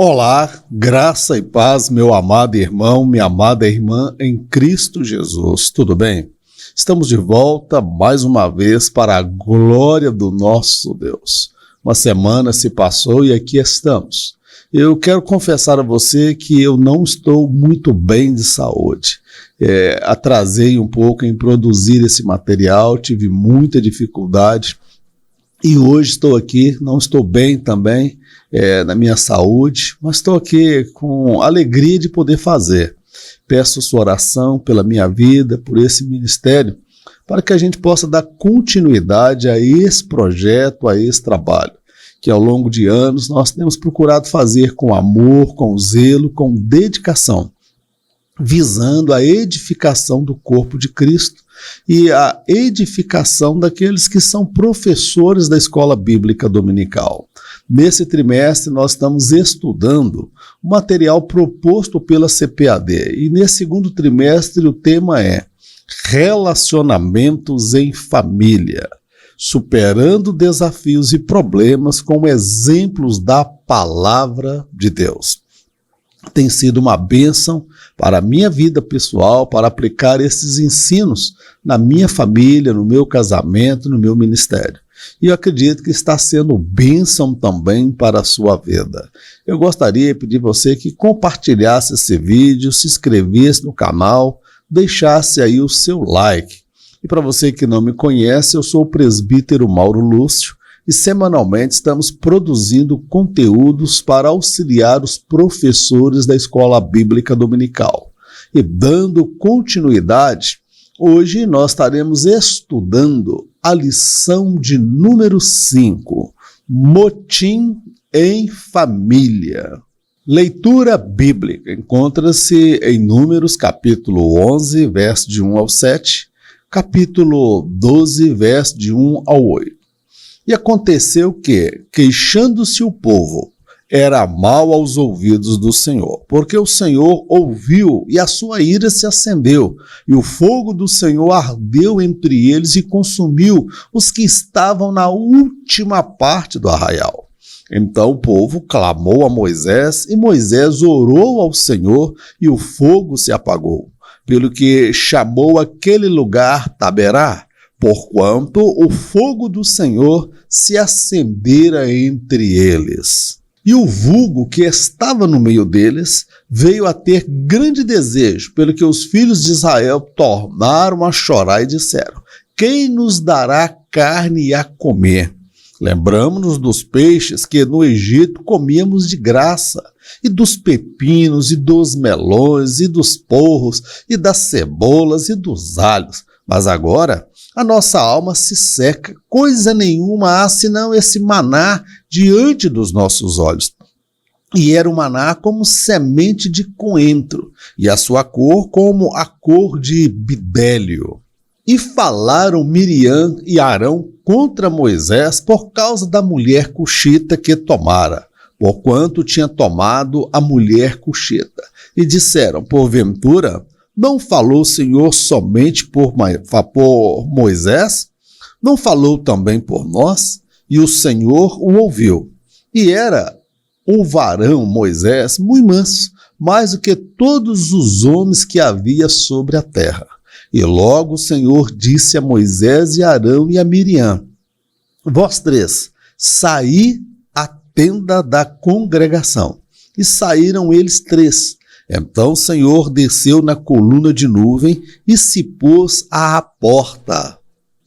Olá, graça e paz, meu amado irmão, minha amada irmã em Cristo Jesus, tudo bem? Estamos de volta mais uma vez para a glória do nosso Deus. Uma semana se passou e aqui estamos. Eu quero confessar a você que eu não estou muito bem de saúde. Atrasei um pouco em produzir esse material, tive muita dificuldade e hoje estou aqui, não estou bem também na minha saúde, mas estou aqui com alegria de poder fazer. Peço sua oração pela minha vida, por esse ministério, para que a gente possa dar continuidade a esse projeto, a esse trabalho, que ao longo de anos nós temos procurado fazer com amor, com zelo, com dedicação, visando a edificação do corpo de Cristo e a edificação daqueles que são professores da Escola Bíblica Dominical. Nesse trimestre nós estamos estudando o material proposto pela CPAD e nesse segundo trimestre o tema é Relacionamentos em Família, superando desafios e problemas com exemplos da Palavra de Deus. Tem sido uma bênção para a minha vida pessoal, para aplicar esses ensinos na minha família, no meu casamento, no meu ministério. E eu acredito que está sendo bênção também para a sua vida. Eu gostaria de pedir a você que compartilhasse esse vídeo, se inscrevesse no canal, deixasse aí o seu like. E para você que não me conhece, eu sou o presbítero Mauro Lúcio, e semanalmente estamos produzindo conteúdos para auxiliar os professores da Escola Bíblica Dominical. E dando continuidade, hoje nós estaremos estudando a lição de número 5, Motim em Família. Leitura bíblica encontra-se em Números capítulo 11, verso de 1 ao 7, capítulo 12, verso de 1 ao 8. E aconteceu que, queixando-se o povo, era mal aos ouvidos do Senhor, porque o Senhor ouviu e a sua ira se acendeu, e o fogo do Senhor ardeu entre eles e consumiu os que estavam na última parte do arraial. Então o povo clamou a Moisés, e Moisés orou ao Senhor, e o fogo se apagou, pelo que chamou aquele lugar Taberá, porquanto o fogo do Senhor se acendera entre eles. E o vulgo que estava no meio deles veio a ter grande desejo, pelo que os filhos de Israel tornaram a chorar e disseram: quem nos dará carne a comer? Lembramos-nos dos peixes que no Egito comíamos de graça, e dos pepinos, e dos melões, e dos porros, e das cebolas, e dos alhos. Mas agora a nossa alma se seca, coisa nenhuma há senão esse maná diante dos nossos olhos. E era um maná como semente de coentro, e a sua cor como a cor de bidélio. E falaram Miriam e Arão contra Moisés por causa da mulher cuxita que tomara, porquanto tinha tomado a mulher cuxita. E disseram, porventura, não falou o Senhor somente por Moisés? Não falou também por nós? E o Senhor o ouviu. E era o varão Moisés muito manso, mais do que todos os homens que havia sobre a terra. E logo o Senhor disse a Moisés e a Arão e a Miriam: vós três, saí à tenda da congregação. E saíram eles três. Então o Senhor desceu na coluna de nuvem e se pôs à porta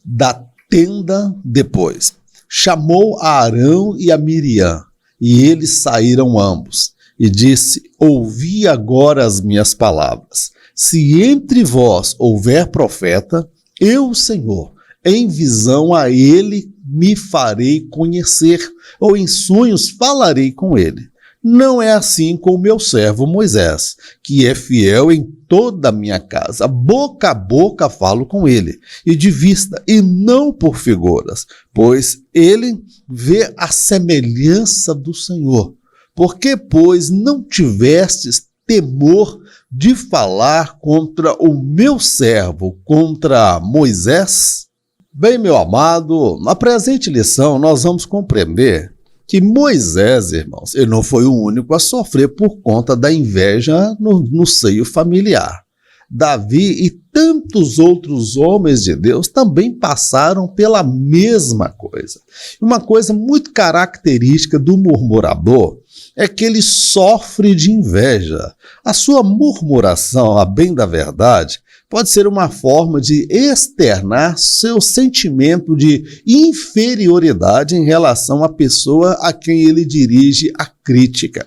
da tenda depois. Chamou a Arão e a Miriam, e eles saíram ambos. E disse: ouvi agora as minhas palavras. Se entre vós houver profeta, eu, o Senhor, em visão a ele me farei conhecer, ou em sonhos falarei com ele. Não é assim com o meu servo Moisés, que é fiel em toda a minha casa. Boca a boca falo com ele, e de vista, e não por figuras, pois ele vê a semelhança do Senhor. Porque, pois, não tivestes temor de falar contra o meu servo, contra Moisés? Bem, meu amado, na presente lição nós vamos compreender que Moisés, irmãos, ele não foi o único a sofrer por conta da inveja no seio familiar. Davi e tantos outros homens de Deus também passaram pela mesma coisa. Uma coisa muito característica do murmurador é que ele sofre de inveja. A sua murmuração, a bem da verdade, pode ser uma forma de externar seu sentimento de inferioridade em relação à pessoa a quem ele dirige a crítica.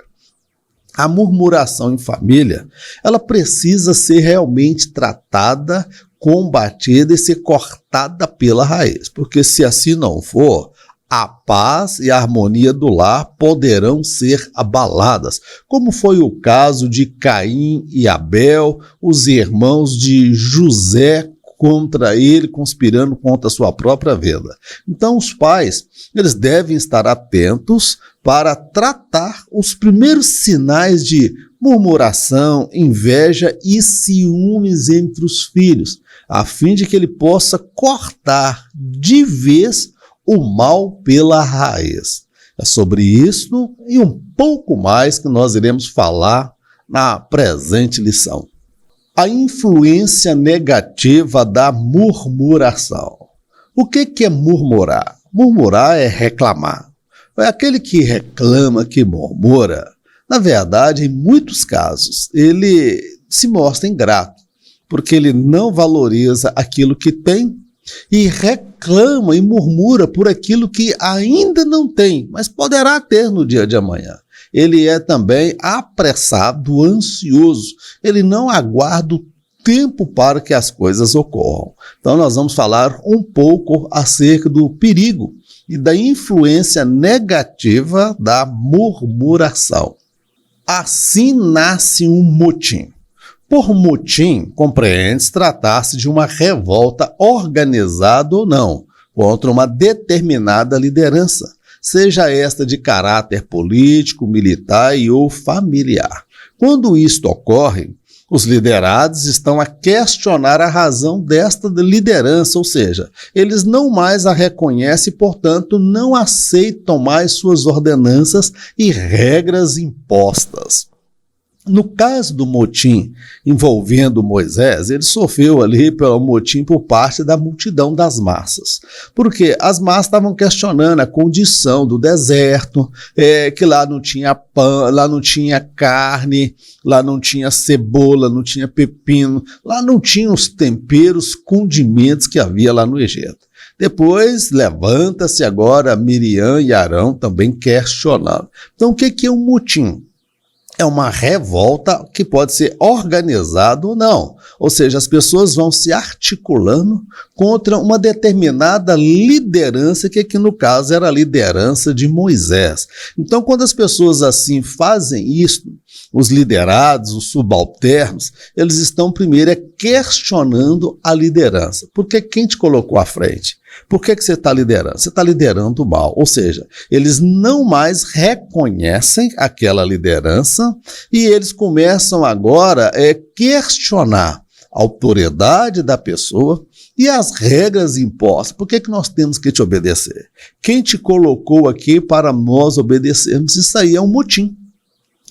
A murmuração em família, ela precisa ser realmente tratada, combatida e ser cortada pela raiz, porque se assim não for, a paz e a harmonia do lar poderão ser abaladas, como foi o caso de Caim e Abel, os irmãos de José contra ele, conspirando contra a sua própria vida. Então os pais, eles devem estar atentos para tratar os primeiros sinais de murmuração, inveja e ciúmes entre os filhos, a fim de que ele possa cortar de vez o mal pela raiz. É sobre isso e um pouco mais que nós iremos falar na presente lição. A influência negativa da murmuração. O que é murmurar? Murmurar é reclamar. É aquele que reclama, que murmura. Na verdade, em muitos casos, ele se mostra ingrato, porque ele não valoriza aquilo que tem e reclama e murmura por aquilo que ainda não tem, mas poderá ter no dia de amanhã. Ele é também apressado, ansioso. Ele não aguarda o tempo para que as coisas ocorram. Então nós vamos falar um pouco acerca do perigo e da influência negativa da murmuração. Assim nasce um motim. Por motim, compreende-se tratar-se de uma revolta organizada ou não, contra uma determinada liderança, seja esta de caráter político, militar e ou familiar. Quando isto ocorre, os liderados estão a questionar a razão desta liderança, ou seja, eles não mais a reconhecem e, portanto, não aceitam mais suas ordenanças e regras impostas. No caso do motim envolvendo Moisés, ele sofreu ali pelo motim por parte da multidão das massas. Porque as massas estavam questionando a condição do deserto, que lá não tinha pão, lá não tinha carne, lá não tinha cebola, não tinha pepino, lá não tinha os temperos, condimentos que havia lá no Egito. Depois levanta-se agora Miriam e Arão também questionando. Então o que é um motim? É uma revolta que pode ser organizada ou não. Ou seja, as pessoas vão se articulando contra uma determinada liderança, que aqui no caso era a liderança de Moisés. Então, quando as pessoas assim fazem isso, os liderados, os subalternos, eles estão primeiro questionando a liderança. Porque quem te colocou à frente? Por que você está liderando? Você está liderando o mal. Ou seja, eles não mais reconhecem aquela liderança e eles começam agora a questionar a autoridade da pessoa e as regras impostas. Por que nós temos que te obedecer? Quem te colocou aqui para nós obedecermos? Isso aí é um motim.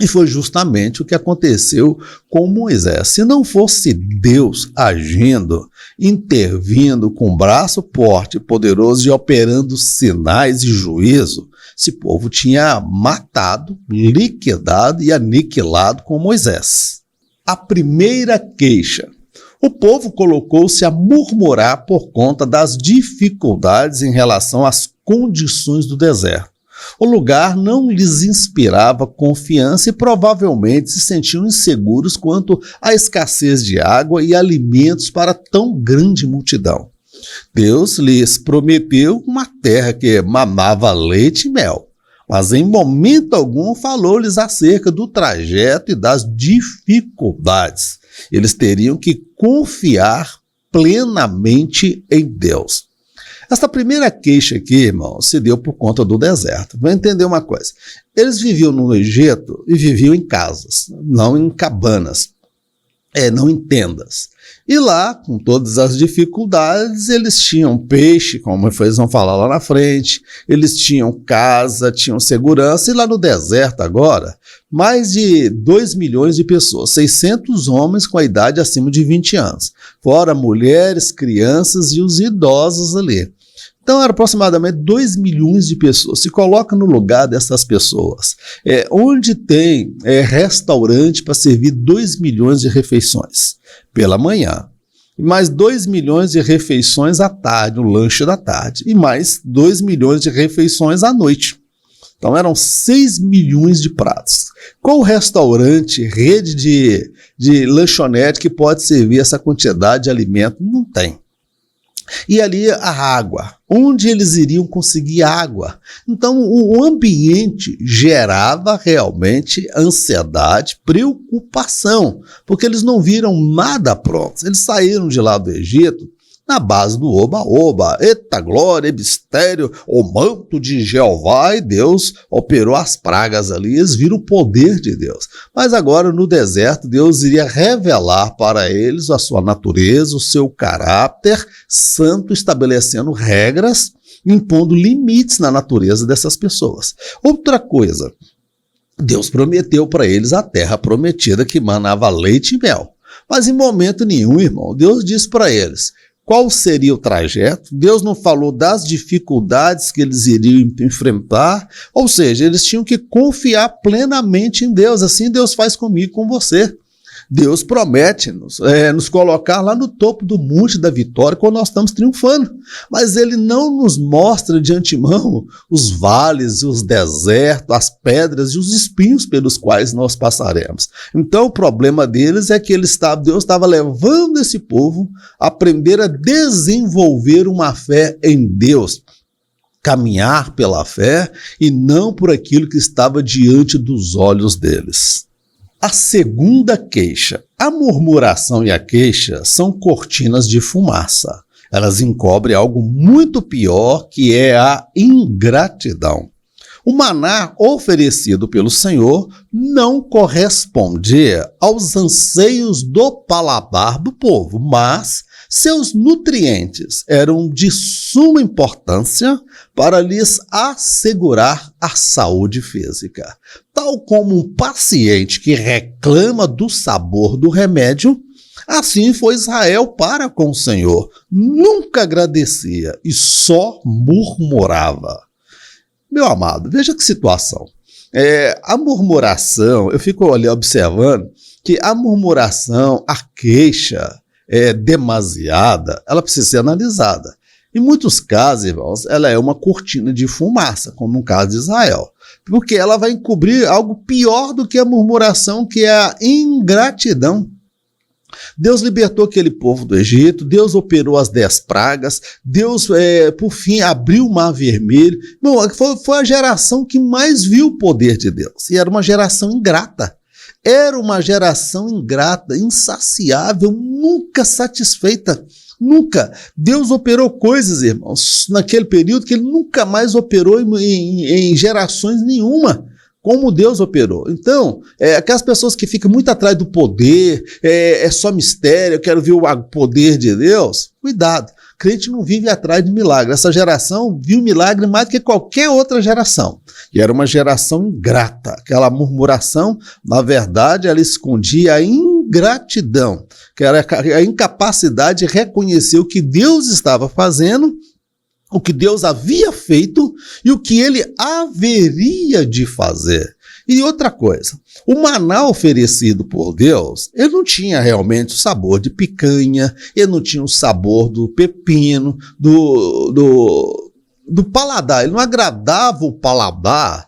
E foi justamente o que aconteceu com Moisés. Se não fosse Deus agindo, intervindo com braço forte, poderoso e operando sinais e juízo, esse povo tinha matado, liquidado e aniquilado com Moisés. A primeira queixa. O povo colocou-se a murmurar por conta das dificuldades em relação às condições do deserto. O lugar não lhes inspirava confiança e provavelmente se sentiam inseguros quanto à escassez de água e alimentos para tão grande multidão. Deus lhes prometeu uma terra que mamava leite e mel, mas em momento algum falou-lhes acerca do trajeto e das dificuldades. Eles teriam que confiar plenamente em Deus. Esta primeira queixa aqui, irmão, se deu por conta do deserto. Vamos entender uma coisa. Eles viviam no Egito e viviam em casas, não em cabanas. não entendas. E lá, com todas as dificuldades, eles tinham peixe, como eles vão falar lá na frente, eles tinham casa, tinham segurança, e lá no deserto agora, mais de 2 milhões de pessoas, 600 homens com a idade acima de 20 anos, fora mulheres, crianças e os idosos ali. Então, era aproximadamente 2 milhões de pessoas. Se coloca no lugar dessas pessoas. Onde tem restaurante para servir 2 milhões de refeições pela manhã, e mais 2 milhões de refeições à tarde, no lanche da tarde, e mais 2 milhões de refeições à noite. Então, eram 6 milhões de pratos. Qual restaurante, rede de lanchonete que pode servir essa quantidade de alimento? Não tem. E ali a água, onde eles iriam conseguir água? Então o ambiente gerava realmente ansiedade, preocupação, porque eles não viram nada pronto. Eles saíram de lá do Egito na base do oba-oba, eita glória, mistério, o manto de Jeová, e Deus operou as pragas ali, eles viram o poder de Deus. Mas agora no deserto, Deus iria revelar para eles a sua natureza, o seu caráter santo, estabelecendo regras, impondo limites na natureza dessas pessoas. Outra coisa, Deus prometeu para eles a terra prometida que manava leite e mel. Mas em momento nenhum, irmão, Deus disse para eles qual seria o trajeto. Deus não falou das dificuldades que eles iriam enfrentar, ou seja, eles tinham que confiar plenamente em Deus. Assim Deus faz comigo e com você. Deus promete nos colocar lá no topo do monte da vitória quando nós estamos triunfando, mas Ele não nos mostra de antemão os vales, os desertos, as pedras e os espinhos pelos quais nós passaremos. Então o problema deles é que Deus estava levando esse povo a aprender a desenvolver uma fé em Deus, caminhar pela fé e não por aquilo que estava diante dos olhos deles. A segunda queixa. A murmuração e a queixa são cortinas de fumaça. Elas encobrem algo muito pior, que é a ingratidão. O maná oferecido pelo Senhor não correspondia aos anseios do paladar do povo, mas seus nutrientes eram de suma importância para lhes assegurar a saúde física. Tal como um paciente que reclama do sabor do remédio, assim foi Israel para com o Senhor. Nunca agradecia e só murmurava. Meu amado, veja que situação. A murmuração, eu fico ali observando que a murmuração, a queixa demasiada, ela precisa ser analisada. Em muitos casos, irmãos, ela é uma cortina de fumaça, como no caso de Israel, porque ela vai encobrir algo pior do que a murmuração, que é a ingratidão. Deus libertou aquele povo do Egito, Deus operou as 10 pragas, Deus, por fim, abriu o Mar Vermelho. Bom, foi a geração que mais viu o poder de Deus, e era uma geração ingrata. Era uma geração ingrata, insaciável, nunca satisfeita. Nunca. Deus operou coisas, irmãos, naquele período que Ele nunca mais operou em gerações nenhuma, como Deus operou. Então, aquelas pessoas que ficam muito atrás do poder, é só mistério, eu quero ver o poder de Deus, cuidado. Crente não vive atrás de milagre. Essa geração viu milagre mais do que qualquer outra geração. E era uma geração ingrata. Aquela murmuração, na verdade, ela escondia a ingratidão, que era a incapacidade de reconhecer o que Deus estava fazendo, o que Deus havia feito e o que Ele haveria de fazer. E outra coisa, o maná oferecido por Deus, ele não tinha realmente o sabor de picanha, ele não tinha o sabor do pepino, do paladar, ele não agradava o paladar,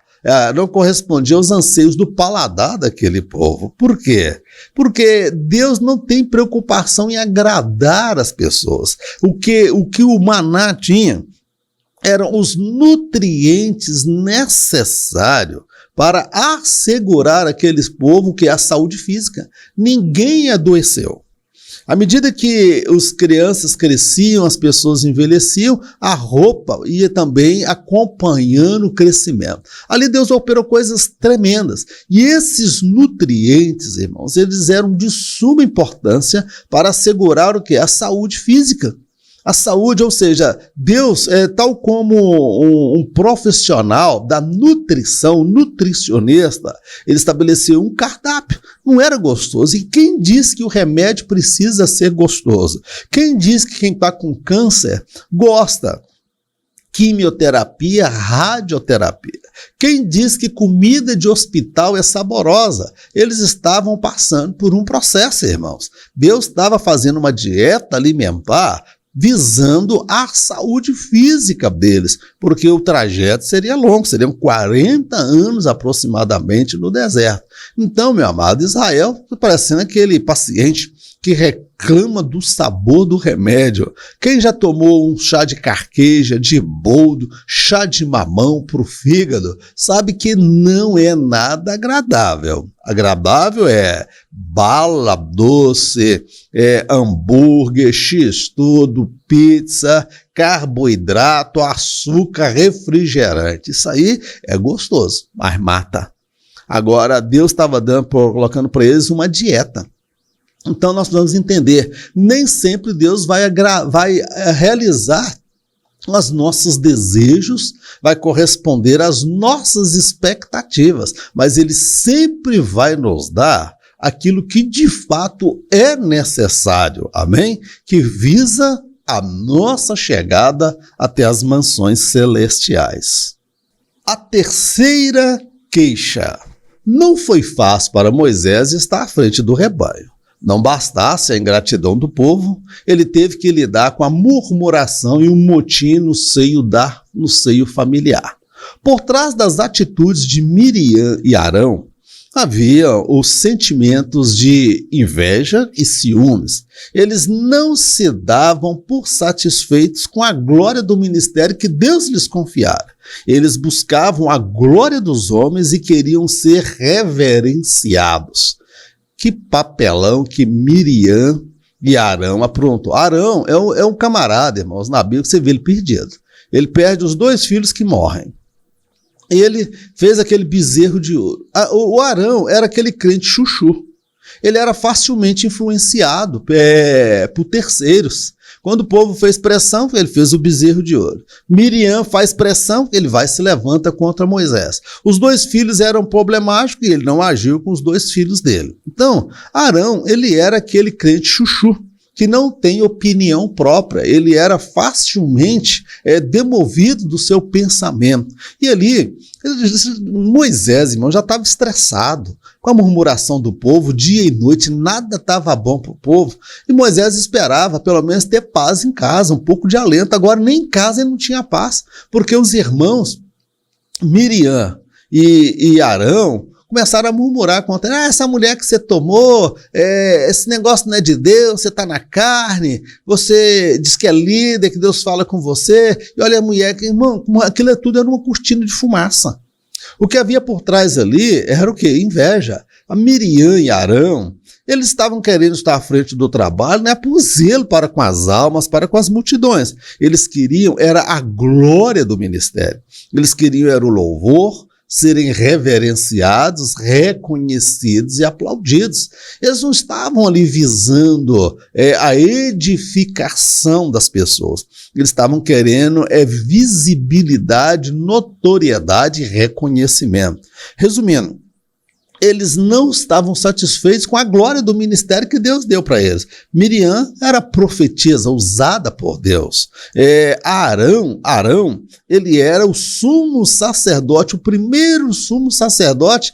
não correspondia aos anseios do paladar daquele povo. Por quê? Porque Deus não tem preocupação em agradar as pessoas. O que o maná tinha eram os nutrientes necessários para assegurar aqueles povos que é a saúde física. Ninguém adoeceu. À medida que as crianças cresciam, as pessoas envelheciam, a roupa ia também acompanhando o crescimento. Ali Deus operou coisas tremendas. E esses nutrientes, irmãos, eles eram de suma importância para assegurar o quê? A saúde física. A saúde, ou seja, Deus, tal como um profissional da nutrição, nutricionista, ele estabeleceu um cardápio. Não era gostoso. E quem diz que o remédio precisa ser gostoso? Quem diz que quem está com câncer gosta? Quimioterapia, radioterapia. Quem diz que comida de hospital é saborosa? Eles estavam passando por um processo, irmãos. Deus estava fazendo uma dieta alimentar visando a saúde física deles, porque o trajeto seria longo, seriam 40 anos aproximadamente no deserto. Então, meu amado, Israel está parecendo aquele paciente que reclama do sabor do remédio. Quem já tomou um chá de carqueja, de boldo, chá de mamão para o fígado, sabe que não é nada agradável. Agradável é bala doce, hambúrguer, x-tudo, pizza, carboidrato, açúcar, refrigerante. Isso aí é gostoso, mas mata. Agora, Deus estava colocando para eles uma dieta. Então nós precisamos entender, nem sempre Deus vai realizar os nossos desejos, vai corresponder às nossas expectativas, mas Ele sempre vai nos dar aquilo que de fato é necessário, amém? Que visa a nossa chegada até as mansões celestiais. A terceira queixa. Não foi fácil para Moisés estar à frente do rebanho. Não bastasse a ingratidão do povo, ele teve que lidar com a murmuração e o motim no seio familiar. Por trás das atitudes de Miriam e Arão, havia os sentimentos de inveja e ciúmes. Eles não se davam por satisfeitos com a glória do ministério que Deus lhes confiara. Eles buscavam a glória dos homens e queriam ser reverenciados. Que papelão que Miriam e Arão aprontou. Arão é um camarada, irmãos, na Bíblia que você vê ele perdido. Ele perde os 2 filhos que morrem. Ele fez aquele bezerro de ouro. O Arão era aquele crente chuchu. Ele era facilmente influenciado por terceiros. Quando o povo fez pressão, ele fez o bezerro de ouro. Miriam faz pressão, ele vai e se levanta contra Moisés. Os 2 filhos eram problemáticos e ele não agiu com os 2 filhos dele. Então, Arão, ele era aquele crente chuchu, que não tem opinião própria. Ele era facilmente demovido do seu pensamento. E ali, Moisés, irmão, já estava estressado com a murmuração do povo, dia e noite, nada estava bom para o povo. E Moisés esperava, pelo menos, ter paz em casa, um pouco de alento. Agora, nem em casa ele não tinha paz, porque os irmãos, Miriam e Arão, começaram a murmurar contra ele. Essa mulher que você tomou, esse negócio não é de Deus, você está na carne, você diz que é líder, que Deus fala com você, e olha a mulher, irmão, aquilo tudo era uma cortina de fumaça. O que havia por trás ali era o quê? Inveja. A Miriam e Arão, eles estavam querendo estar à frente do trabalho, não é por zelo para com as almas, para com as multidões. Eles queriam, era a glória do ministério. Eles queriam, era o louvor, serem reverenciados, reconhecidos e aplaudidos. Eles não estavam ali visando a edificação das pessoas. Eles estavam querendo visibilidade, notoriedade e reconhecimento. Resumindo, eles não estavam satisfeitos com a glória do ministério que Deus deu para eles. Miriam era profetisa, usada por Deus. Arão, ele era o sumo sacerdote, o primeiro sumo sacerdote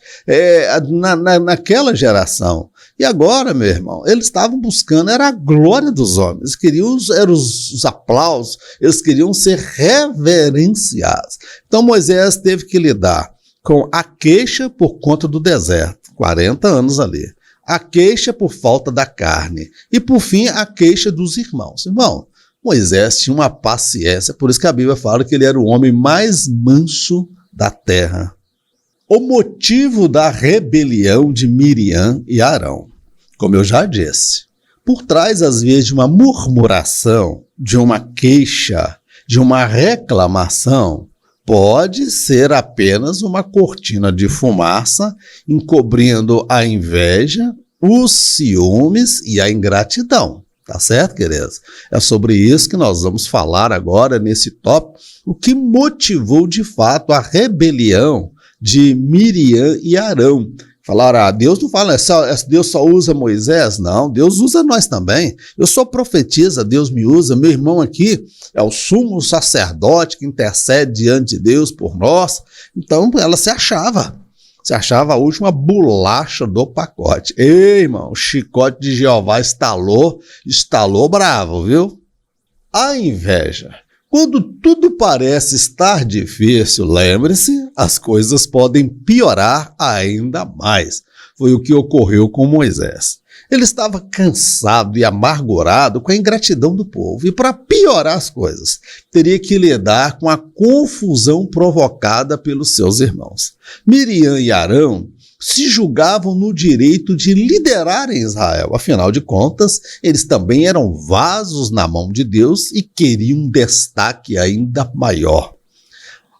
naquela geração. E agora, meu irmão, eles estavam buscando, era a glória dos homens, eles queriam os aplausos, eles queriam ser reverenciados. Então Moisés teve que lidar com a queixa por conta do deserto, 40 anos ali. A queixa por falta da carne. E, por fim, a queixa dos irmãos. Irmão, Moisés tinha uma paciência, por isso que a Bíblia fala que ele era o homem mais manso da terra. O motivo da rebelião de Miriam e Arão, como eu já disse, Por trás, às vezes, de uma murmuração, de uma queixa, de uma reclamação, pode ser apenas uma cortina de fumaça encobrindo a inveja, os ciúmes e a ingratidão. Tá certo, queridos? É sobre isso que nós vamos falar agora nesse tópico, o que motivou de fato a rebelião de Miriam e Arão. Falaram, Deus não fala, Deus só usa Moisés? Não, Deus usa nós também. Eu sou profetisa, Deus me usa. Meu irmão aqui é o sumo sacerdote que intercede diante de Deus por nós. Então ela se achava a última bolacha do pacote. Ei, irmão, o chicote de Jeová estalou bravo, viu? A inveja. Quando tudo parece estar difícil, lembre-se, as coisas podem piorar ainda mais. Foi o que ocorreu com Moisés. Ele estava cansado e amargurado com a ingratidão do povo. E para piorar as coisas, teria que lidar com a confusão provocada pelos seus irmãos. Miriam e Arão se julgavam no direito de liderar em Israel. Afinal de contas, eles também eram vasos na mão de Deus e queriam um destaque ainda maior.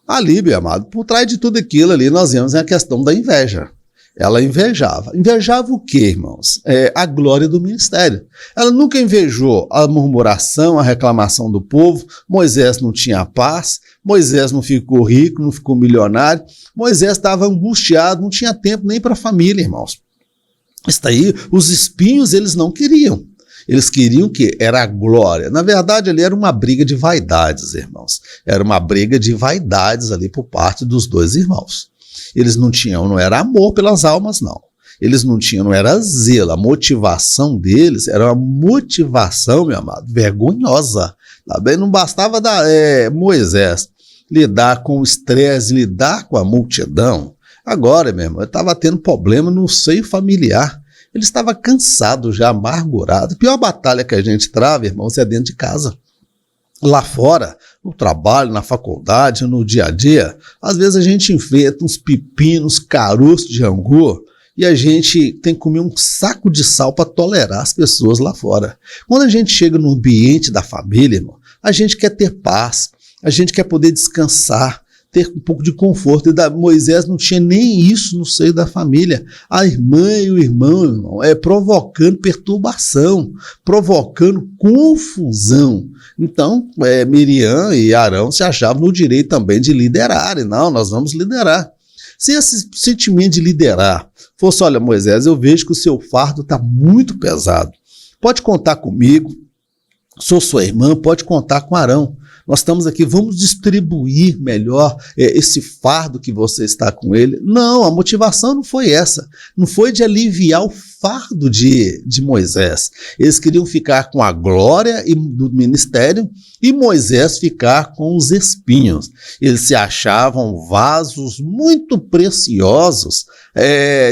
Ali, meu amado, por trás de tudo aquilo ali, nós vemos a questão da inveja. Ela invejava. Invejava o quê, irmãos? A glória do ministério. Ela nunca invejou a murmuração, a reclamação do povo. Moisés não tinha paz, Moisés não ficou rico, não ficou milionário. Moisés estava angustiado, não tinha tempo nem para a família, irmãos. Isso aí, os espinhos, eles não queriam. Eles queriam o quê? Era a glória. Na verdade, ali era uma briga de vaidades, irmãos. Era uma briga de vaidades ali por parte dos dois irmãos. Eles não era amor pelas almas, não. Eles não era zelo. A motivação deles era uma motivação, meu amado, vergonhosa. Tá bem? Não bastava Moisés lidar com o estresse, lidar com a multidão. Agora, meu irmão, ele estava tendo problema no seio familiar. Ele estava cansado, já amargurado. A pior batalha que a gente trava, irmãos, é dentro de casa. Lá fora, no trabalho, na faculdade, no dia a dia, às vezes a gente enfrenta uns pepinos, caroços de angu e a gente tem que comer um saco de sal para tolerar as pessoas lá fora. Quando a gente chega no ambiente da família, irmão, a gente quer ter paz, a gente quer poder descansar, ter um pouco de conforto. E Moisés não tinha nem isso no seio da família. A irmã e o irmão, provocando perturbação, provocando confusão. Então, Miriam e Arão se achavam no direito também de liderarem. Não, nós vamos liderar. Se esse sentimento de liderar fosse, olha, Moisés, eu vejo que o seu fardo está muito pesado. Pode contar comigo, sou sua irmã, pode contar com Arão. Nós estamos aqui, vamos distribuir melhor esse fardo que você está com ele. Não, a motivação não foi essa. Não foi de aliviar o fardo de Moisés. Eles queriam ficar com a glória do ministério e Moisés ficar com os espinhos. Eles se achavam vasos muito preciosos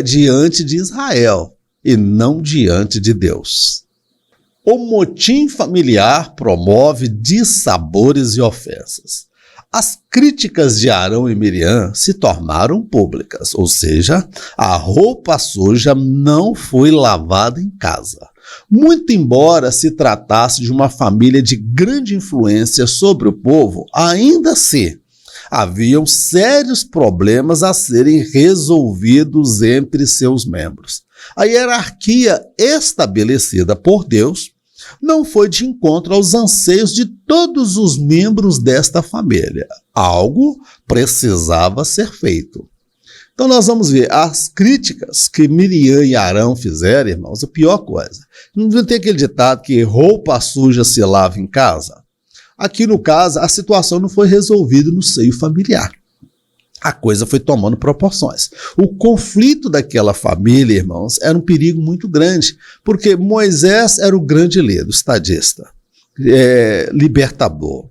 diante de Israel e não diante de Deus. O motim familiar promove dissabores e ofensas. As críticas de Arão e Miriam se tornaram públicas, ou seja, a roupa suja não foi lavada em casa. Muito embora se tratasse de uma família de grande influência sobre o povo, ainda assim, haviam sérios problemas a serem resolvidos entre seus membros. A hierarquia estabelecida por Deus não foi de encontro aos anseios de todos os membros desta família. Algo precisava ser feito. Então nós vamos ver as críticas que Miriam e Arão fizeram, irmãos, a pior coisa. Não tem aquele ditado que roupa suja se lava em casa? Aqui no caso, a situação não foi resolvida no seio familiar. A coisa foi tomando proporções. O conflito daquela família, irmãos, era um perigo muito grande, porque Moisés era o grande líder, estadista, libertador.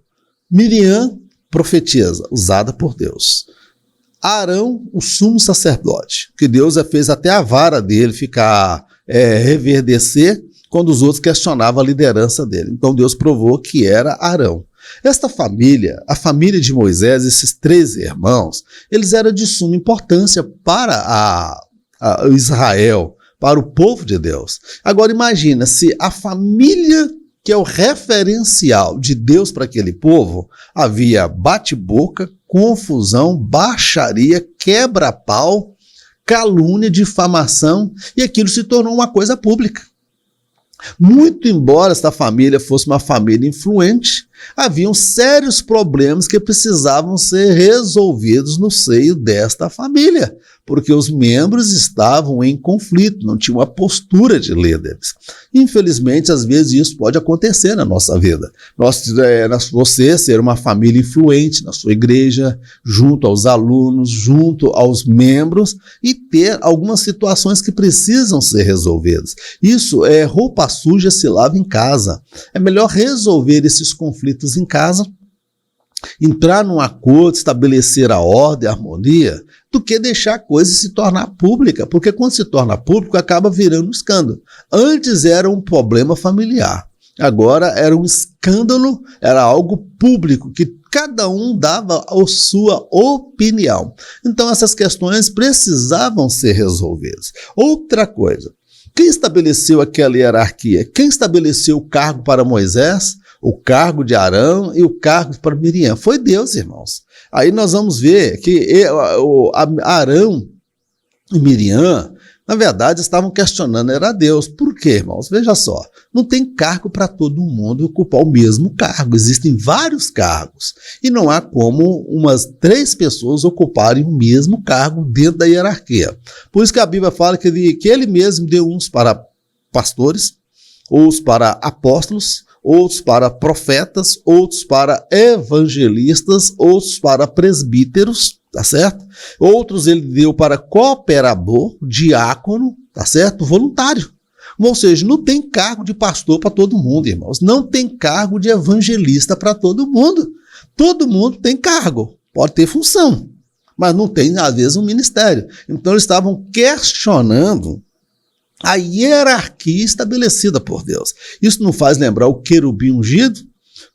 Miriam, profetisa, usada por Deus. Arão, o sumo sacerdote, que Deus fez até a vara dele ficar reverdecer quando os outros questionavam a liderança dele. Então Deus provou que era Arão. Esta família, a família de Moisés, esses 13 irmãos, eles eram de suma importância para Israel, para o povo de Deus. Agora imagina se a família, que é o referencial de Deus para aquele povo, havia bate-boca, confusão, baixaria, quebra-pau, calúnia, difamação, e aquilo se tornou uma coisa pública. Muito embora esta família fosse uma família influente, haviam sérios problemas que precisavam ser resolvidos no seio desta família, porque os membros estavam em conflito, não tinham uma postura de líderes. Infelizmente, às vezes isso pode acontecer na nossa vida. Você ser uma família influente na sua igreja, junto aos alunos, junto aos membros, e ter algumas situações que precisam ser resolvidas. Isso é roupa suja se lava em casa. É melhor resolver esses conflitos em casa, entrar num acordo, estabelecer a ordem, a harmonia, do que deixar a coisa se tornar pública, porque quando se torna público acaba virando um escândalo. Antes era um problema familiar, agora era um escândalo, era algo público, que cada um dava a sua opinião. Então essas questões precisavam ser resolvidas. Outra coisa, quem estabeleceu aquela hierarquia? Quem estabeleceu o cargo para Moisés, o cargo de Arão e o cargo para Miriam? Foi Deus, irmãos. Aí nós vamos ver que Arão e Miriam, na verdade, estavam questionando, era Deus. Por quê, irmãos? Veja só, não tem cargo para todo mundo ocupar o mesmo cargo. Existem vários cargos e não há como umas 3 pessoas ocuparem o mesmo cargo dentro da hierarquia. Por isso que a Bíblia fala que ele mesmo deu uns para pastores, outros para apóstolos, outros para profetas, outros para evangelistas, outros para presbíteros, tá certo? Outros ele deu para cooperador, diácono, tá certo? Voluntário. Ou seja, não tem cargo de pastor para todo mundo, irmãos. Não tem cargo de evangelista para todo mundo. Todo mundo tem cargo, pode ter função, mas não tem, às vezes, um ministério. Então eles estavam questionando a hierarquia estabelecida por Deus. Isso não faz lembrar o querubim ungido?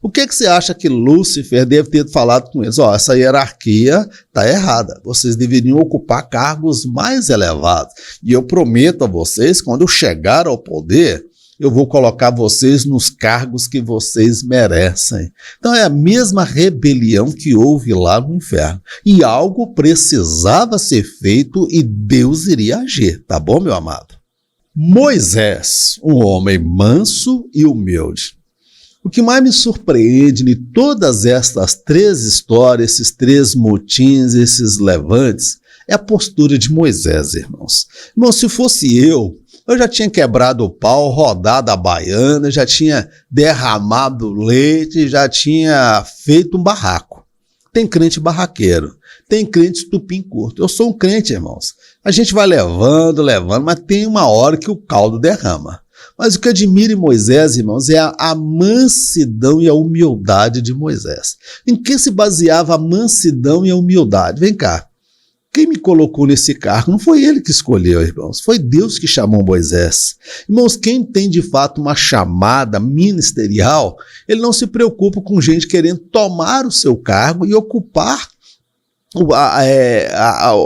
O que você acha que Lúcifer deve ter falado com eles? Essa hierarquia está errada. Vocês deveriam ocupar cargos mais elevados. E eu prometo a vocês, quando eu chegar ao poder, eu vou colocar vocês nos cargos que vocês merecem. Então é a mesma rebelião que houve lá no inferno. E algo precisava ser feito e Deus iria agir. Tá bom, meu amado? Moisés, um homem manso e humilde. O que mais me surpreende em todas estas 3 histórias, esses 3 motins, esses levantes, é a postura de Moisés, irmãos. Irmãos, se fosse eu já tinha quebrado o pau, rodado a baiana, já tinha derramado leite, já tinha feito um barraco. Tem crente barraqueiro, tem crente estupim curto. Eu sou um crente, irmãos. A gente vai levando, mas tem uma hora que o caldo derrama. Mas o que admira em Moisés, irmãos, é a mansidão e a humildade de Moisés. Em que se baseava a mansidão e a humildade? Vem cá. Quem me colocou nesse cargo não foi ele que escolheu, irmãos. Foi Deus que chamou Moisés. Irmãos, quem tem de fato uma chamada ministerial, ele não se preocupa com gente querendo tomar o seu cargo e ocupar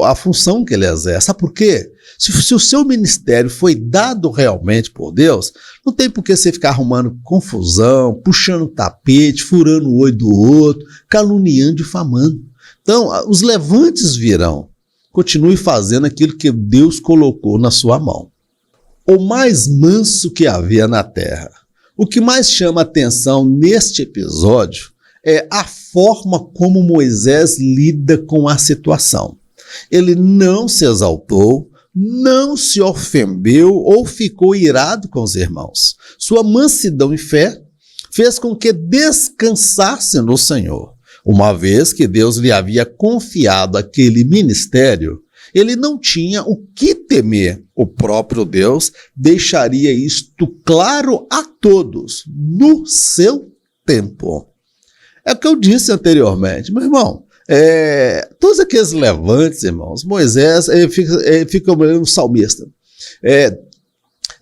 a função que ele exerce. Sabe por quê? Se o seu ministério foi dado realmente por Deus, não tem por que você ficar arrumando confusão, puxando tapete, furando o olho do outro, caluniando, difamando. Então, os levantes virão. Continue fazendo aquilo que Deus colocou na sua mão. O mais manso que havia na terra. O que mais chama atenção neste episódio é a forma como Moisés lida com a situação. Ele não se exaltou, não se ofendeu ou ficou irado com os irmãos. Sua mansidão e fé fez com que descansasse no Senhor. Uma vez que Deus lhe havia confiado aquele ministério, ele não tinha o que temer. O próprio Deus deixaria isto claro a todos no seu tempo. É o que eu disse anteriormente, meu irmão. Todos aqueles levantes, irmãos, Moisés fica olhando o salmista.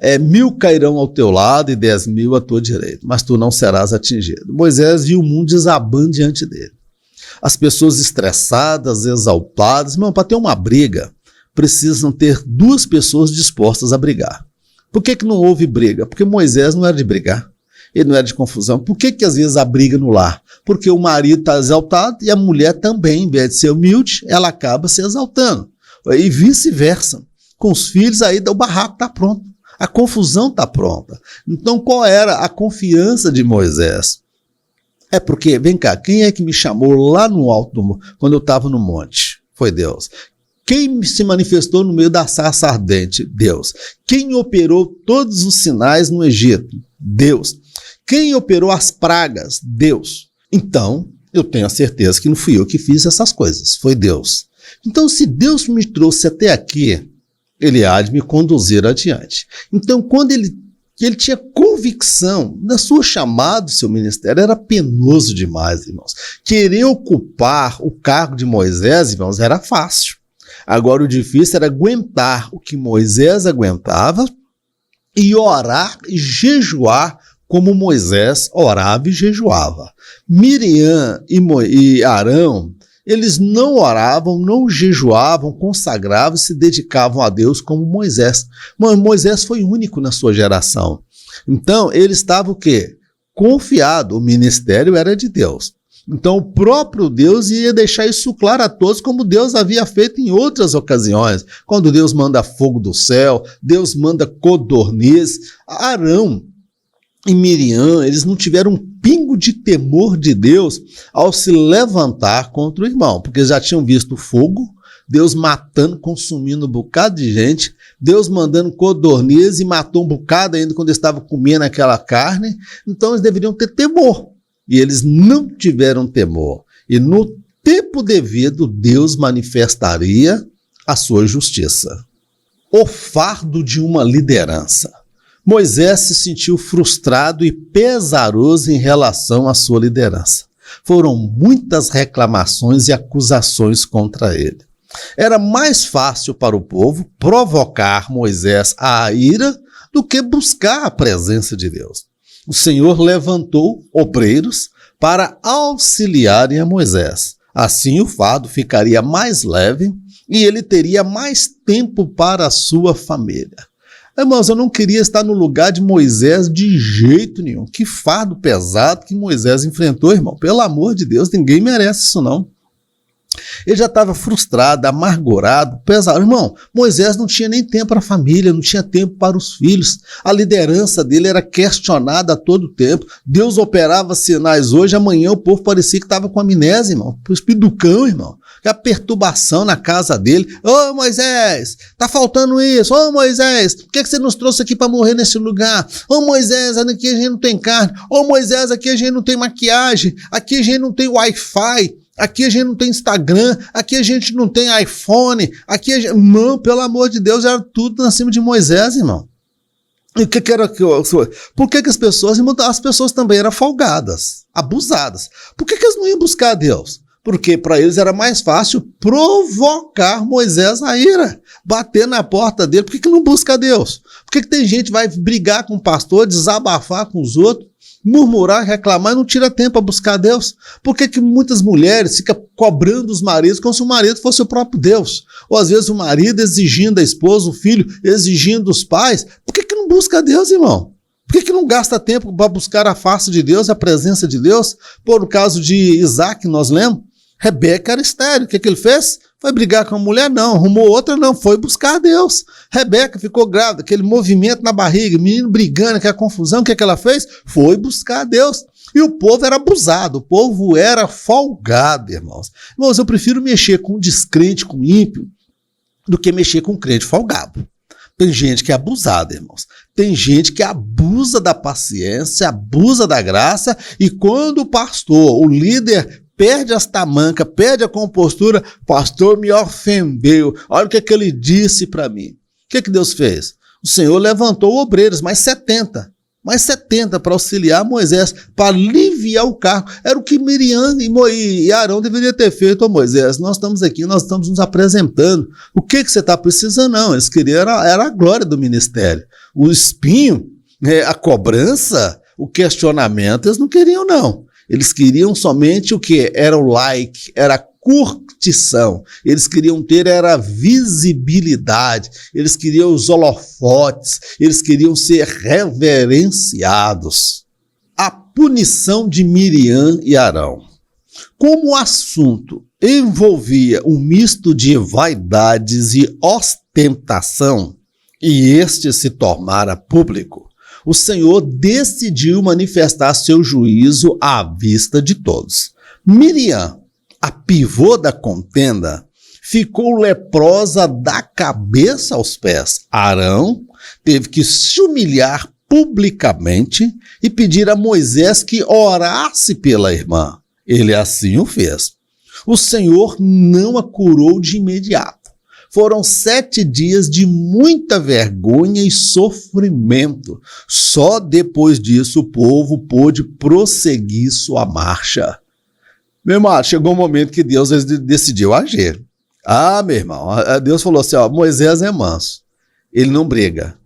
1.000 cairão ao teu lado e 10.000 à tua direita, mas tu não serás atingido. Moisés viu o mundo desabando diante dele. As pessoas estressadas, exaltadas, irmão, para ter uma briga, precisam ter duas pessoas dispostas a brigar. Por que não houve briga? Porque Moisés não era de brigar. Ele não era de confusão. Por que às vezes há briga no lar? Porque o marido está exaltado e a mulher também, em vez de ser humilde, ela acaba se exaltando. E vice-versa. Com os filhos, aí o barraco está pronto. A confusão está pronta. Então, qual era a confiança de Moisés? É porque, vem cá, quem é que me chamou lá no alto, quando eu estava no monte? Foi Deus. Quem se manifestou no meio da sarça ardente? Deus. Quem operou todos os sinais no Egito? Deus. Quem operou as pragas? Deus. Então, eu tenho a certeza que não fui eu que fiz essas coisas, foi Deus. Então, se Deus me trouxe até aqui, Ele há de me conduzir adiante. Então, quando ele tinha convicção na sua chamada, seu ministério, era penoso demais, irmãos. Querer ocupar o cargo de Moisés, irmãos, era fácil. Agora, o difícil era aguentar o que Moisés aguentava e orar e jejuar como Moisés orava e jejuava. Miriam e Arão, eles não oravam, não jejuavam, consagravam e se dedicavam a Deus como Moisés. Mas Moisés foi único na sua geração. Então, ele estava o quê? Confiado, o ministério era de Deus. Então, o próprio Deus ia deixar isso claro a todos, como Deus havia feito em outras ocasiões. Quando Deus manda fogo do céu, Deus manda codorniz. Arão e Miriam, eles não tiveram um pingo de temor de Deus ao se levantar contra o irmão, porque eles já tinham visto o fogo, Deus matando, consumindo um bocado de gente, Deus mandando codorniz e matou um bocado ainda quando eles estavam comendo aquela carne. Então eles deveriam ter temor. E eles não tiveram temor. E no tempo devido, Deus manifestaria a sua justiça. O fardo de uma liderança. Moisés se sentiu frustrado e pesaroso em relação à sua liderança. Foram muitas reclamações e acusações contra ele. Era mais fácil para o povo provocar Moisés à ira do que buscar a presença de Deus. O Senhor levantou obreiros para auxiliarem a Moisés. Assim o fardo ficaria mais leve e ele teria mais tempo para a sua família. Irmãos, eu não queria estar no lugar de Moisés de jeito nenhum. Que fardo pesado que Moisés enfrentou, irmão. Pelo amor de Deus, ninguém merece isso não. Ele já estava frustrado, amargurado, pesado. Irmão, Moisés não tinha nem tempo para a família, não tinha tempo para os filhos. A liderança dele era questionada a todo tempo. Deus operava sinais hoje, amanhã o povo parecia que estava com amnésia, irmão. O espírito do cão, irmão. Que a perturbação na casa dele. Ô Moisés, tá faltando isso. Ô Moisés, por que você nos trouxe aqui para morrer nesse lugar? Ô Moisés, aqui a gente não tem carne. Ô Moisés, aqui a gente não tem maquiagem. Aqui a gente não tem Wi-Fi. Aqui a gente não tem Instagram, aqui a gente não tem iPhone, aqui a gente... Não, pelo amor de Deus, era tudo na cima de Moisés, irmão. E o que era que... Por que as pessoas... As pessoas também eram folgadas, abusadas. Por que elas não iam buscar a Deus? Porque para eles era mais fácil provocar Moisés a ira, bater na porta dele. Por que não busca a Deus? Por que tem gente que vai brigar com o pastor, desabafar com os outros, murmurar, reclamar e não tira tempo para buscar a Deus? Por que muitas mulheres ficam cobrando os maridos como se o marido fosse o próprio Deus? Ou às vezes o marido exigindo da esposa, o filho exigindo dos pais. Por que não busca a Deus, irmão? Por que não gasta tempo para buscar a face de Deus, a presença de Deus? Por no caso de Isaac, nós lemos, Rebeca era estéril. O que ele fez? Foi brigar com a mulher? Não. Arrumou outra? Não. Foi buscar a Deus. Rebeca ficou grávida, aquele movimento na barriga, menino brigando, aquela confusão. O que ela fez? Foi buscar a Deus. E o povo era abusado, o povo era folgado, irmãos. Irmãos, eu prefiro mexer com descrente, com ímpio, do que mexer com crente folgado. Tem gente que é abusada, irmãos. Tem gente que abusa da paciência, abusa da graça, e quando o pastor, o líder, perde as tamancas, perde a compostura, pastor me ofendeu, olha o que ele disse para mim. O que Deus fez? O Senhor levantou obreiros, mais 70 para auxiliar Moisés, para aliviar o cargo. Era o que Miriam e Arão deveriam ter feito. Ô Moisés, nós estamos aqui, nós estamos nos apresentando. O que você está precisando? Não, eles queriam, era a glória do ministério. O espinho, a cobrança, o questionamento, eles não queriam não. Eles queriam somente o que? Era o like, era curtição, eles queriam ter era visibilidade, eles queriam os holofotes, eles queriam ser reverenciados. A punição de Miriam e Arão. Como o assunto envolvia um misto de vaidades e ostentação, e este se tornara público, o Senhor decidiu manifestar seu juízo à vista de todos. Miriam, a pivô da contenda, ficou leprosa da cabeça aos pés. Arão teve que se humilhar publicamente e pedir a Moisés que orasse pela irmã. Ele assim o fez. O Senhor não a curou de imediato. Foram 7 dias de muita vergonha e sofrimento. Só depois disso o povo pôde prosseguir sua marcha. Meu irmão, chegou um momento que Deus decidiu agir. Meu irmão, Deus falou assim, Moisés é manso, ele não briga,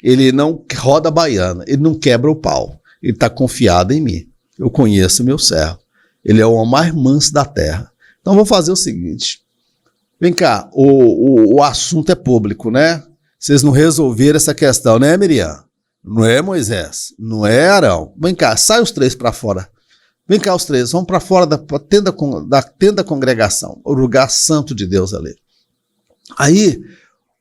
ele não roda a baiana, ele não quebra o pau, ele está confiado em mim. Eu conheço meu servo, ele é o homem mais manso da terra. Então vou fazer o seguinte, vem cá, o assunto é público, né? Vocês não resolveram essa questão, né, Miriam? Não é Moisés, não é Arão. Vem cá, sai os 3 para fora. Vem cá os 3, vamos para fora da tenda da congregação, o lugar santo de Deus ali. Aí,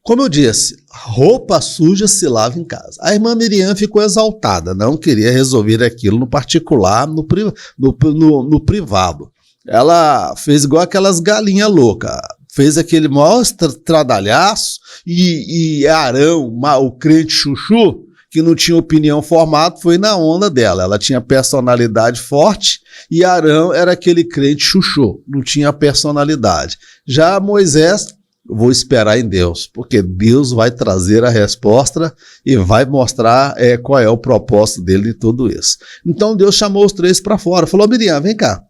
como eu disse, roupa suja se lava em casa. A irmã Miriam ficou exaltada, não queria resolver aquilo no particular, no privado. Ela fez igual aquelas galinhas loucas, fez aquele maior estradalhaço e Arão, o crente chuchu, que não tinha opinião formada, foi na onda dela. Ela tinha personalidade forte e Arão era aquele crente chuchu, não tinha personalidade. Já Moisés, vou esperar em Deus, porque Deus vai trazer a resposta e vai mostrar qual é o propósito dele de tudo isso. Então Deus chamou os 3 para fora, falou, Miriam, vem cá.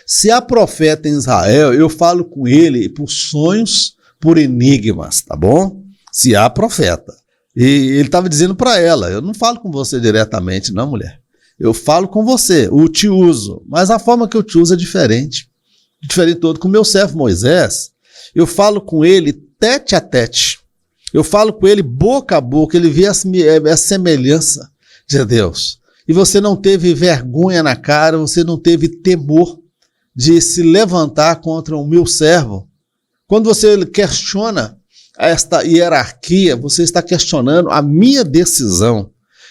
Se há profeta em Israel, eu falo com ele por sonhos, por enigmas, tá bom? Se há profeta. E ele estava dizendo para ela, eu não falo com você diretamente não, mulher. Eu falo com você, eu te uso, mas a forma que eu te uso é diferente. Diferente todo. Com o meu servo Moisés, eu falo com ele tete a tete. Eu falo com ele boca a boca, ele vê a semelhança de Deus. E você não teve vergonha na cara, você não teve temor de se levantar contra o meu servo. Quando você questiona esta hierarquia, você está questionando a minha decisão.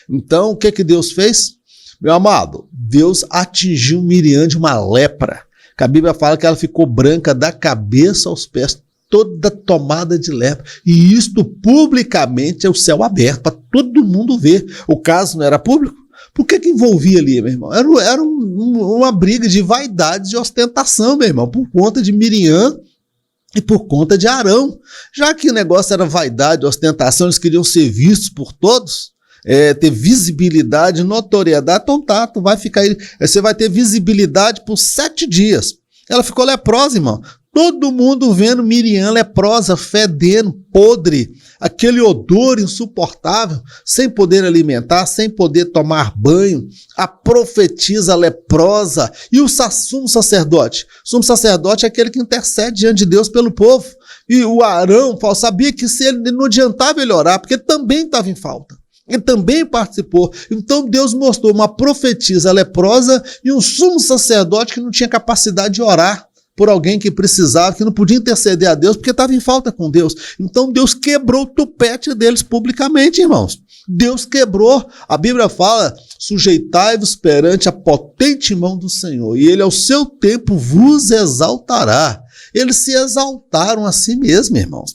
Então, o que Deus fez? Meu amado, Deus atingiu Miriam de uma lepra, que a Bíblia fala que ela ficou branca da cabeça aos pés, toda tomada de lepra, e isto publicamente é o céu aberto, para todo mundo ver. O caso não era público? Por que envolvia ali, meu irmão? Era uma briga de vaidade, de ostentação, meu irmão, por conta de Miriam e por conta de Arão. Já que o negócio era vaidade, ostentação, eles queriam ser vistos por todos, ter visibilidade, notoriedade, então tá, tu vai ficar aí, você vai ter visibilidade por 7 dias. Ela ficou leprosa, irmão. Todo mundo vendo Miriam leprosa, fedendo, podre, aquele odor insuportável, sem poder alimentar, sem poder tomar banho. A profetisa leprosa. E o sumo sacerdote? O sumo sacerdote é aquele que intercede diante de Deus pelo povo. E o Arão sabia que se ele não adiantava ele orar, porque ele também estava em falta. Ele também participou. Então Deus mostrou uma profetisa leprosa e um sumo sacerdote que não tinha capacidade de orar por alguém que precisava, que não podia interceder a Deus porque estava em falta com Deus. Então Deus quebrou o tupete deles publicamente, irmãos. Deus quebrou. A Bíblia fala, sujeitai-vos perante a potente mão do Senhor, e Ele ao seu tempo vos exaltará. Eles se exaltaram a si mesmos, irmãos.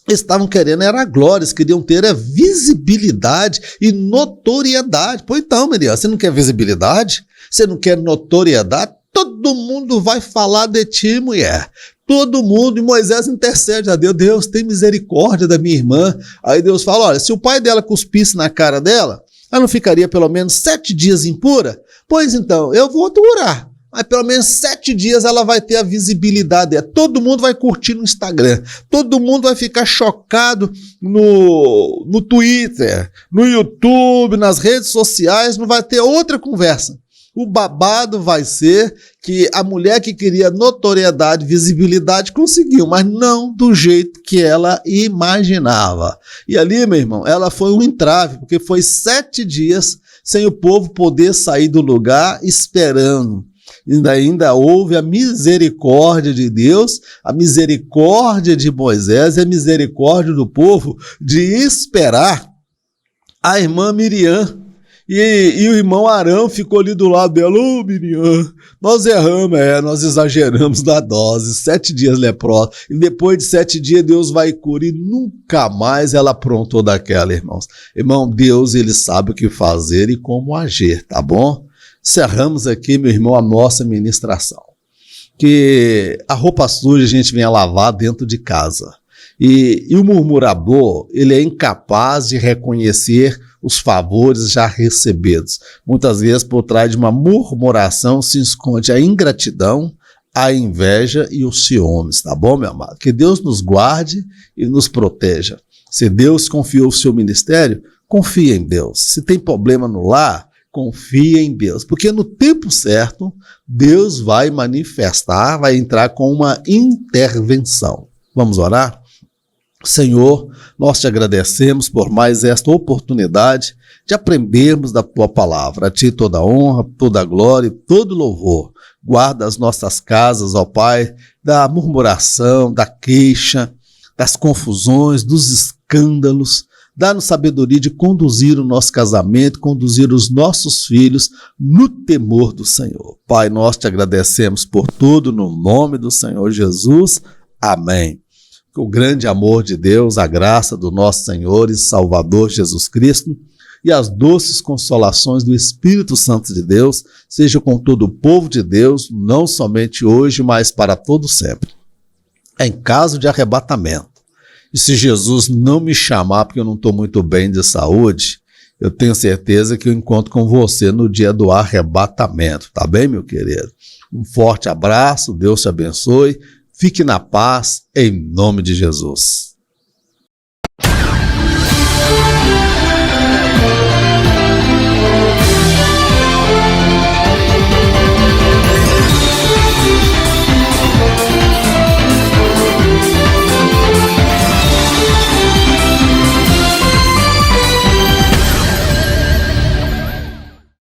Eles estavam querendo era a glória, eles queriam ter a visibilidade e notoriedade. Pô, então, Miriam, você não quer visibilidade? Você não quer notoriedade? Todo mundo vai falar de ti, mulher. Todo mundo. E Moisés intercede a Deus. Deus, tem misericórdia da minha irmã. Aí Deus fala, olha, se o pai dela cuspisse na cara dela, ela não ficaria pelo menos 7 dias impura? Pois então, eu vou orar. Mas pelo menos 7 dias ela vai ter a visibilidade dela. Todo mundo vai curtir no Instagram. Todo mundo vai ficar chocado no Twitter, no YouTube, nas redes sociais. Não vai ter outra conversa. O babado vai ser que a mulher que queria notoriedade, visibilidade, conseguiu, mas não do jeito que ela imaginava. E ali, meu irmão, ela foi um entrave, porque foi 7 dias sem o povo poder sair do lugar esperando. Ainda houve a misericórdia de Deus, a misericórdia de Moisés e a misericórdia do povo de esperar a irmã Miriam. E o irmão Arão ficou ali do lado dela. Ô, Miriam, nós erramos, nós exageramos na dose, 7 dias leprosa. E depois de 7 dias Deus vai curar e nunca mais ela aprontou daquela, irmãos. Irmão, Deus, ele sabe o que fazer e como agir, tá bom? Encerramos aqui, meu irmão, a nossa ministração. Que a roupa suja a gente venha lavar dentro de casa. E o murmurador, ele é incapaz de reconhecer os favores já recebidos. Muitas vezes, por trás de uma murmuração, se esconde a ingratidão, a inveja e os ciúmes, tá bom, meu amado? Que Deus nos guarde e nos proteja. Se Deus confiou o seu ministério, confia em Deus. Se tem problema no lar, confia em Deus, porque no tempo certo, Deus vai manifestar, vai entrar com uma intervenção. Vamos orar? Senhor, nós te agradecemos por mais esta oportunidade de aprendermos da tua palavra. A ti toda honra, toda glória e todo louvor. Guarda as nossas casas, ó Pai, da murmuração, da queixa, das confusões, dos escândalos. Dá-nos sabedoria de conduzir o nosso casamento, conduzir os nossos filhos no temor do Senhor. Pai, nós te agradecemos por tudo, no nome do Senhor Jesus. Amém. Que o grande amor de Deus, a graça do nosso Senhor e Salvador Jesus Cristo e as doces consolações do Espírito Santo de Deus sejam com todo o povo de Deus, não somente hoje, mas para todo sempre. Em caso de arrebatamento, e se Jesus não me chamar porque eu não estou muito bem de saúde, eu tenho certeza que eu encontro com você no dia do arrebatamento, tá bem, meu querido? Um forte abraço, Deus te abençoe. Fique na paz, em nome de Jesus.